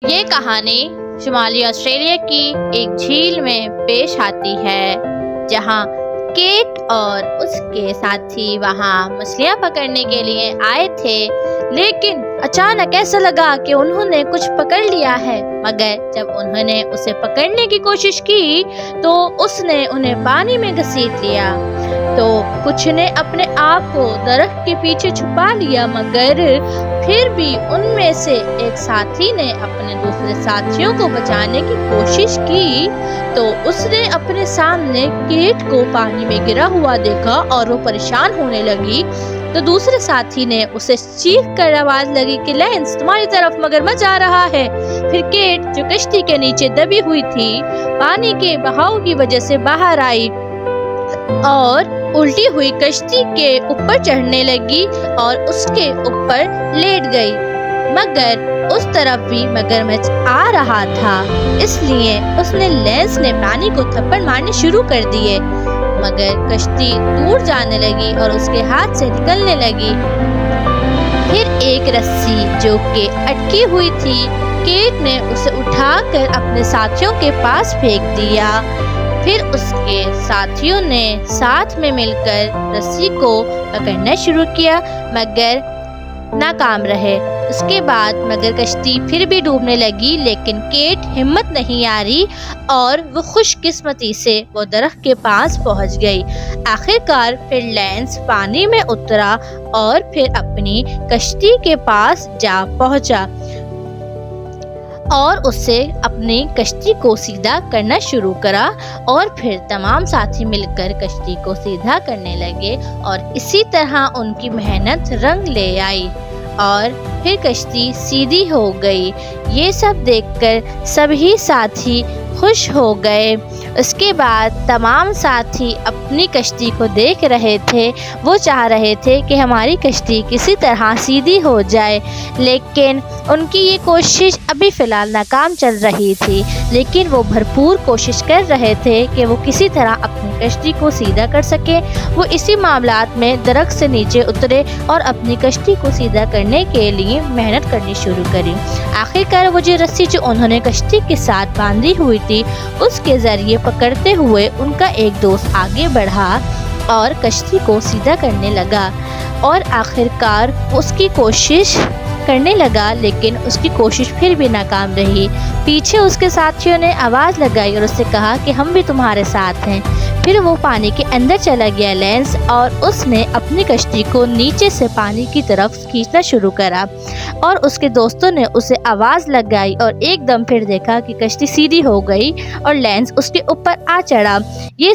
یہ کہانی شمالی آسٹریلیا کی ایک جھیل میں پیش آتی ہے جہاں کیٹ اور اس کے ساتھی وہاں مچھلیاں پکڑنے کے لیے آئے تھے، لیکن اچانک ایسا لگا کہ انہوں نے کچھ پکڑ لیا ہے، مگر جب انہوں نے اسے پکڑنے کی کوشش کی تو اس نے انہیں پانی میں گھسیٹ لیا۔ تو کچھ نے اپنے آپ کو درخت کے پیچھے چھپا لیا، مگر پھر بھی ان میں سے ایک ساتھی نے اپنے دوسرے ساتھیوں کو بچانے کی کوشش کی تو اس نے اپنے سامنے کیٹ کو پانی میں گرا ہوا دیکھا اور وہ پریشان ہونے لگی۔ تو دوسرے ساتھی نے اسے چیخ کر آواز لگی کہ لینس، تمہاری طرف مگرمچھ آ رہا ہے۔ پھر کیٹ جو کشتی کے نیچے دبی ہوئی تھی پانی کے بہاؤ کی وجہ سے باہر آئی اور الٹی ہوئی کشتی کے اوپر چڑھنے لگی اور اس کے اوپر لیٹ گئی، مگر اس طرف بھی مگرمچھ آ رہا تھا، اس لیے اس نے لینس نے پانی کو تھپڑ مارنے شروع کر دیے، مگر کشتی دور جانے لگی اور اس کے ہاتھ سے نکلنے لگی۔ پھر ایک رسی جو کہ اٹکی ہوئی تھی، کیٹ نے اسے اٹھا کر اپنے ساتھیوں کے پاس پھینک دیا۔ پھر اس کے ساتھیوں نے ساتھ میں مل کر رسی کو پکڑنا شروع کیا، مگر ناکام رہے۔ اس کے بعد مگر کشتی پھر بھی ڈوبنے لگی، لیکن کیٹ ہمت نہیں ہاری اور وہ خوش قسمتی سے وہ درخت کے پاس پہنچ گئی۔ آخرکار پھر لینس پانی میں اترا اور پھر اپنی کشتی کے پاس جا پہنچا اور اسے اپنی کشتی کو سیدھا کرنا شروع کرا، اور پھر تمام ساتھی مل کر کشتی کو سیدھا کرنے لگے اور اسی طرح ان کی محنت رنگ لے آئی اور پھر کشتی سیدھی ہو گئی۔ یہ سب دیکھ کر سبھی ساتھی خوش ہو گئے۔ اس کے بعد تمام ساتھی اپنی کشتی کو دیکھ رہے تھے، وہ چاہ رہے تھے کہ ہماری کشتی کسی طرح سیدھی ہو جائے، لیکن ان کی یہ کوشش ابھی فی الحال ناکام چل رہی تھی، لیکن وہ بھرپور کوشش کر رہے تھے کہ وہ کسی طرح اپنی کشتی کو سیدھا کر سکیں۔ وہ اسی معاملات میں درخت سے نیچے اترے اور اپنی کشتی کو سیدھا کرنے کے لیے محنت کرنی شروع کری۔ آخرکار وہ جو رسی جو انہوں نے کشتی کے ساتھ باندھی ہوئی تھی، اس کے ذریعے پکڑتے ہوئے ان کا ایک دوست آگے بڑھا اور کشتی کو سیدھا کرنے لگا، اور آخرکار اس کی کوشش کرنے لگا، لیکن اس کی کوشش پھر بھی ناکام رہی۔ پیچھے اس کے ساتھیوں نے آواز لگائی اور اس سے کہا کہ ہم بھی تمہارے ساتھ ہیں۔ پھر وہ پانی کے اندر چلا گیا لینس، اور اس نے اپنی کشتی کو نیچے سے پانی کی طرف کھینچنا شروع کرا، اور اس کے دوستوں نے اسے آواز لگائی اور ایک دم پھر دیکھا کہ کشتی سیدھی ہو گئی اور لینس اس کے اوپر آ چڑھا۔ یہ